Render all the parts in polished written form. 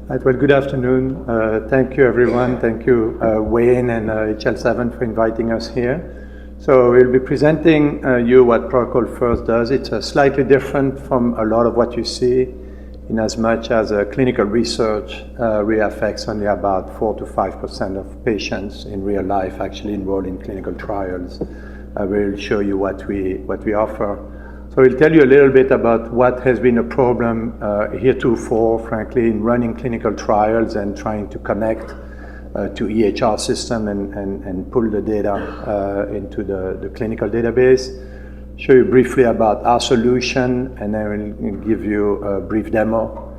Right, well, good afternoon. Thank you, everyone. Thank you, Wayne and HL7 for inviting us here. So we'll be presenting you what Protocol First does. It's slightly different from a lot of what you see, in as much as clinical research really affects only about 4 to 5% of patients in real life actually enrolled in clinical trials. We'll show you what we offer. So we'll tell you a little bit about what has been a problem heretofore, frankly, in running clinical trials and trying to connect to EHR system and pull the data into the clinical database. Show you briefly about our solution, and then we'll give you a brief demo.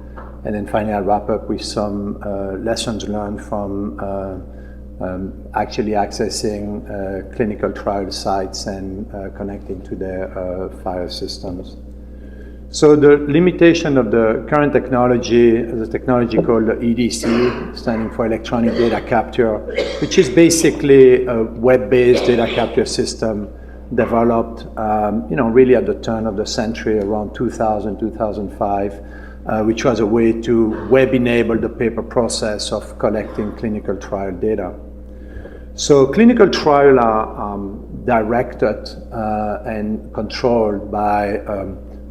And then finally, I'll wrap up with some lessons learned from actually accessing clinical trial sites and connecting to their FHIR systems. So the limitation of the current technology is a technology called EDC, standing for Electronic Data Capture, which is basically a web-based data capture system developed really at the turn of the century, around 2000, 2005, which was a way to web-enable the paper process of collecting clinical trial data. So clinical trials are directed and controlled by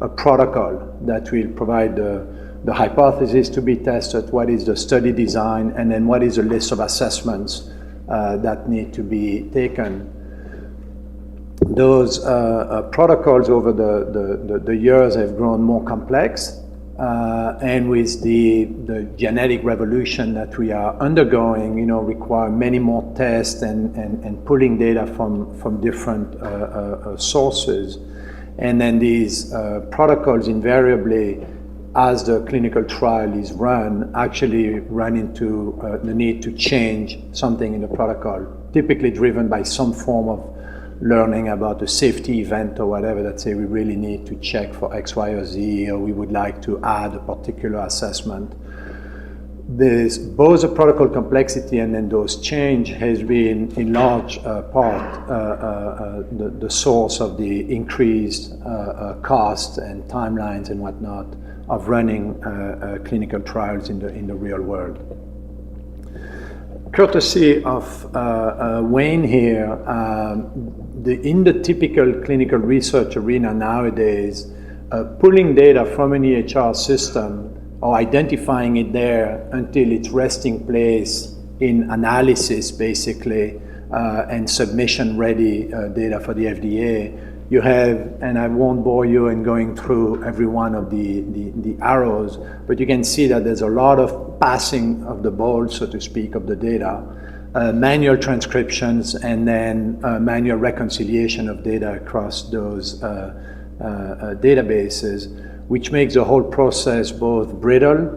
a protocol that will provide the hypothesis to be tested, what is the study design, and then what is a list of assessments that need to be taken. Those protocols over the years have grown more complex. And with the genetic revolution that we are undergoing, require many more tests and pulling data from different sources. And then these protocols invariably, as the clinical trial is run, actually run into the need to change something in the protocol, typically driven by some form of learning about a safety event or whatever that say we really need to check for X, Y, or Z, or we would like to add a particular assessment. There's both the protocol complexity and then those change has been in large part the source of the increased cost and timelines and whatnot of running clinical trials in the real world. Courtesy of Wayne here, in the typical clinical research arena nowadays, pulling data from an EHR system or identifying it there until it's resting place in analysis, basically, and submission ready data for the FDA, you have, and I won't bore you in going through every one of the arrows, but you can see that there's a lot of passing of the ball, so to speak, of the data, manual transcriptions, and then manual reconciliation of data across those databases, which makes the whole process both brittle,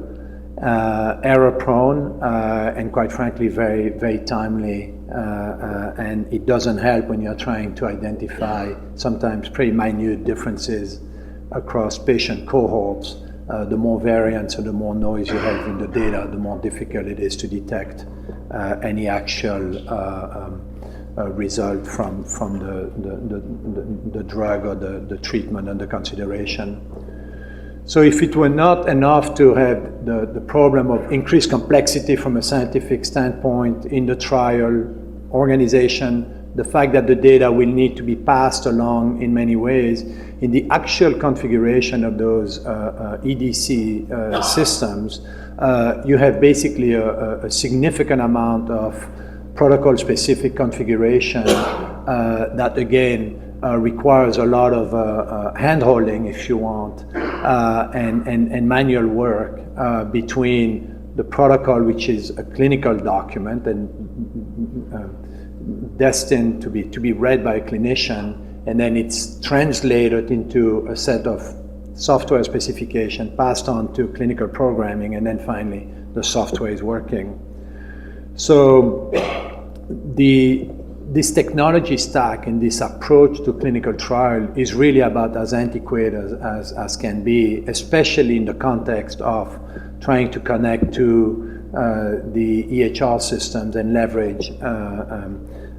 error-prone, and quite frankly, very, very timely. And it doesn't help when you're trying to identify sometimes pretty minute differences across patient cohorts. The more variance or the more noise you have in the data, the more difficult it is to detect any actual result from the drug or the treatment under consideration. So if it were not enough to have the problem of increased complexity from a scientific standpoint in the trial organization, the fact that the data will need to be passed along in many ways, in the actual configuration of those EDC systems, you have basically a significant amount of protocol-specific configuration that, again, requires a lot of hand-holding, if you want, and manual work between the protocol, which is a clinical document and destined to be read by a clinician, and then it's translated into a set of software specification passed on to clinical programming, and then finally the software is working. So this technology stack and this approach to clinical trial is really about as antiquated as can be, especially in the context of trying to connect to the EHR systems and leverage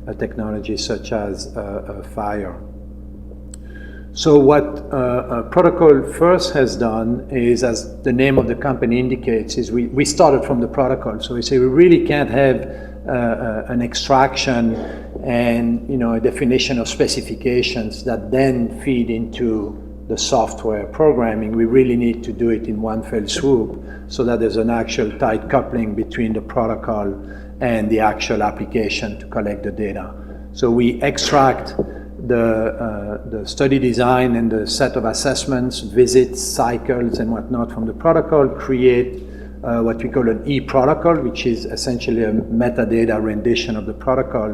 a technology such as FHIR. So what Protocol first has done is, as the name of the company indicates, is we started from the protocol. So we say we really can't have an extraction and a definition of specifications that then feed into the software programming. We really need to do it in one fell swoop so that there's an actual tight coupling between the protocol and the actual application to collect the data. So we extract the study design and the set of assessments, visits, cycles, and whatnot from the protocol, create what we call an e-protocol, which is essentially a metadata rendition of the protocol.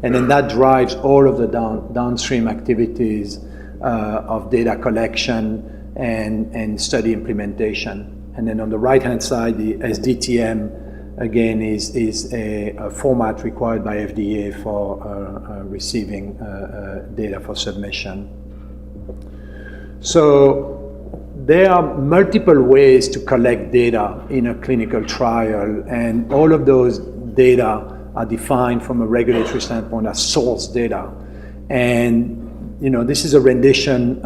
And then that drives all of the downstream activities of data collection and study implementation. And then on the right-hand side, the SDTM, again, is a format required by FDA for receiving data for submission. So there are multiple ways to collect data in a clinical trial, and all of those data are defined from a regulatory standpoint as source data. And this is a rendition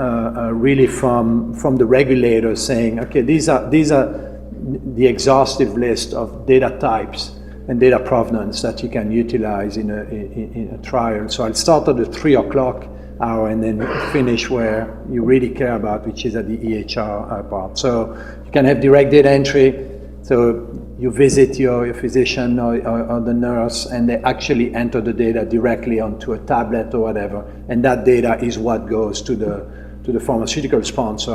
really from the regulators saying, okay, these are the exhaustive list of data types and data provenance that you can utilize in a trial. So I'll start at the 3 o'clock hour and then finish where you really care about, which is at the EHR part. So you can have direct data entry. So you visit your physician or the nurse, and they actually enter the data directly onto a tablet or whatever, and that data is what goes to the pharmaceutical sponsor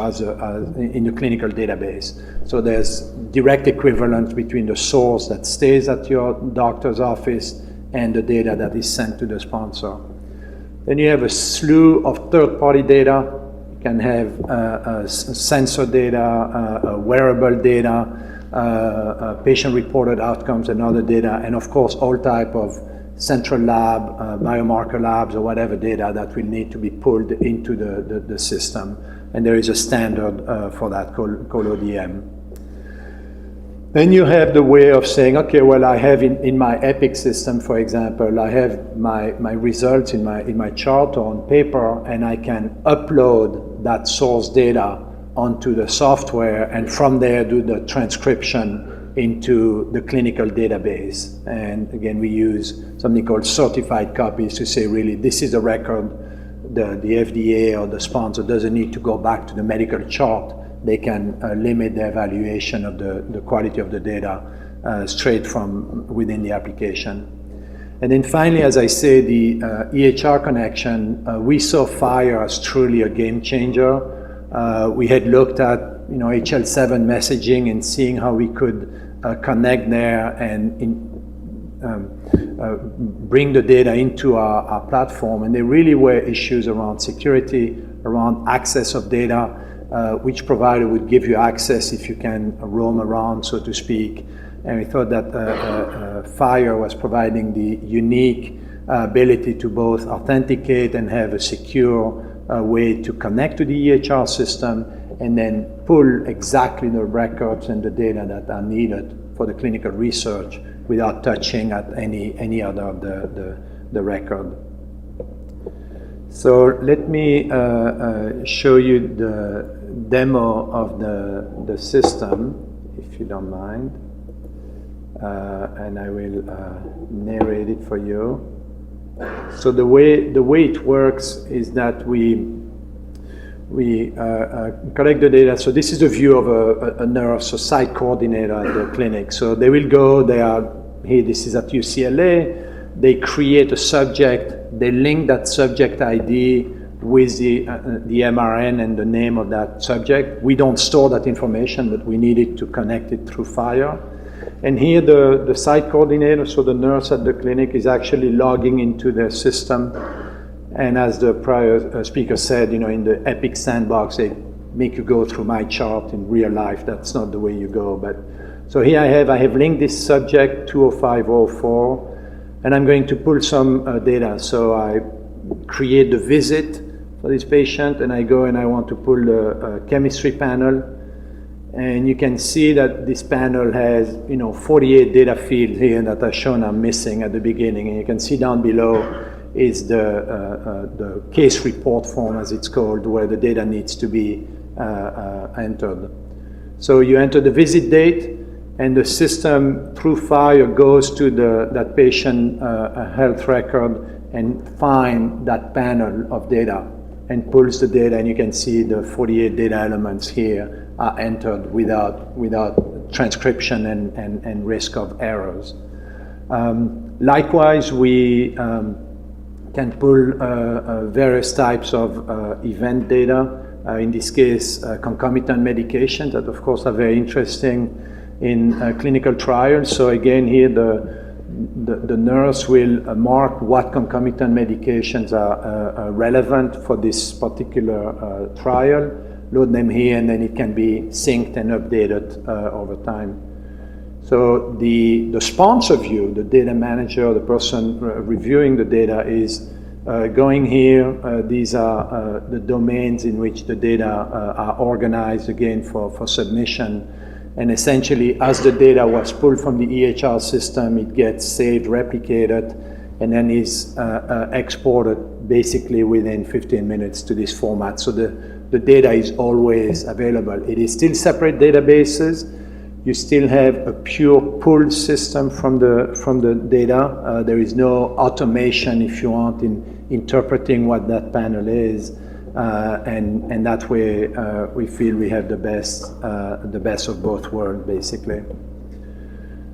in the clinical database. So there's direct equivalence between the source that stays at your doctor's office and the data that is sent to the sponsor. Then you have a slew of third-party data. You can have sensor data, wearable data, patient-reported outcomes and other data, and of course all type of central lab, biomarker labs, or whatever data that will need to be pulled into the system. And there is a standard for that called ODM. Then you have the way of saying, okay, well, I have in my EPIC system, for example, I have my results in my chart or on paper, and I can upload that source data onto the software, and from there do the transcription into the clinical database. And again, we use something called certified copies to say, really, this is a record. The FDA or the sponsor doesn't need to go back to the medical chart. They can limit the evaluation of the quality of the data straight from within the application. And then finally, as I say, the EHR connection, we saw FHIR as truly a game changer. We had looked at HL7 messaging and seeing how we could connect there and bring the data into our platform. And there really were issues around security, around access of data, which provider would give you access if you can roam around, so to speak. And we thought that FHIR was providing the unique ability to both authenticate and have a secure way to connect to the EHR system, and then pull exactly the records and the data that are needed for the clinical research without touching at any other of the record. So let me show you the demo of the system, if you don't mind, and I will narrate it for you. So the way it works is that we collect the data. So this is a view of a nurse, a site coordinator at the clinic. So they will go, this is at UCLA, they create a subject, they link that subject ID with the MRN and the name of that subject. We don't store that information, but we need it to connect it through FHIR. And here the site coordinator, so the nurse at the clinic, is actually logging into their system. And as the prior speaker said, in the EPIC sandbox, they make you go through my chart in real life. That's not the way you go. But so here I have linked this subject 20504, and I'm going to pull some data. So I create the visit for this patient, and I go and I want to pull the chemistry panel. And you can see that this panel has 48 data fields here that are shown are missing at the beginning. And you can see down below, is the case report form, as it's called, where the data needs to be entered. So you enter the visit date, and the system through FHIR goes to that patient health record and find that panel of data and pulls the data, and you can see the 48 data elements here are entered without transcription and risk of errors. Likewise, we can pull various types of event data, in this case concomitant medications that of course are very interesting in clinical trials. So again here the nurse will mark what concomitant medications are relevant for this particular trial, load them here, and then it can be synced and updated over time. So the sponsor view, the data manager, the person reviewing the data is going here. These are the domains in which the data are organized again for submission. And essentially, as the data was pulled from the EHR system, it gets saved, replicated, and then is exported basically within 15 minutes to this format. So the data is always available. It is still separate databases. You still have a pure pull system from the data. There is no automation, if you want, in interpreting what that panel is. And that way we feel we have the best of both worlds, basically.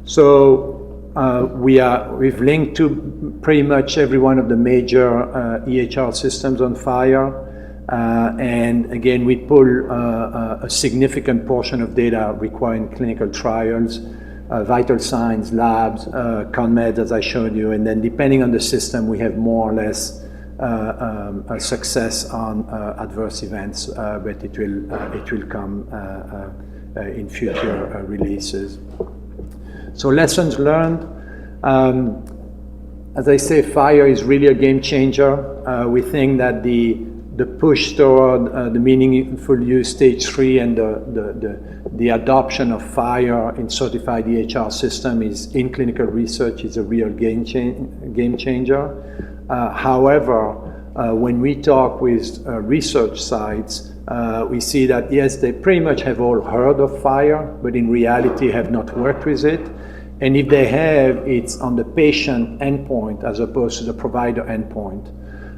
So we've linked to pretty much every one of the major EHR systems on FHIR. And again, we pull a significant portion of data requiring clinical trials, vital signs, labs, ConMeds, as I showed you, and then depending on the system, we have more or less a success on adverse events, but it will come in future releases. So lessons learned. As I say, FHIR is really a game changer. We think that the push toward the meaningful use stage 3 and the adoption of FHIR in certified EHR system is in clinical research is a real game changer. However, when we talk with research sites, we see that yes, they pretty much have all heard of FHIR, but in reality have not worked with it. And if they have, it's on the patient endpoint as opposed to the provider endpoint.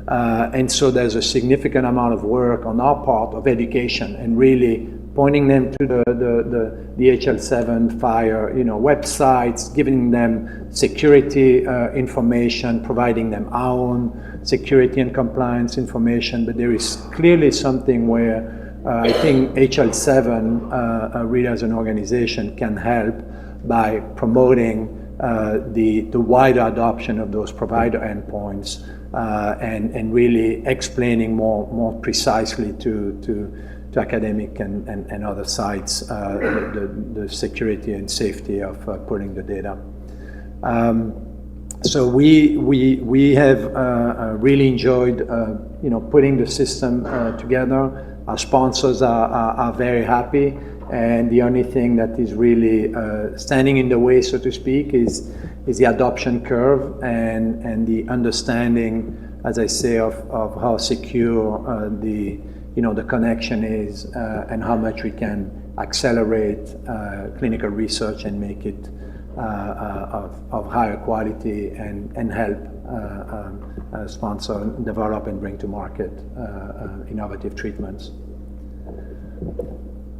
And so there's a significant amount of work on our part of education and really pointing them to the HL7 FHIR, websites, giving them security information, providing them our own security and compliance information. But there is clearly something where I think HL7 really as an organization can help by promoting the wider adoption of those provider endpoints and really explaining more precisely to academic and other sites the security and safety of pulling the data. So we have really enjoyed putting the system together. Our sponsors are very happy. And the only thing that is really standing in the way, so to speak, is the adoption curve and the understanding, as I say, of how secure the connection is and how much we can accelerate clinical research and make it of higher quality and help sponsor, develop, and bring to market innovative treatments.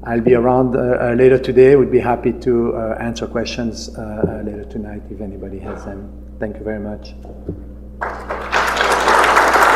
I'll be around later today. Would be happy to answer questions later tonight if anybody has them. Thank you very much.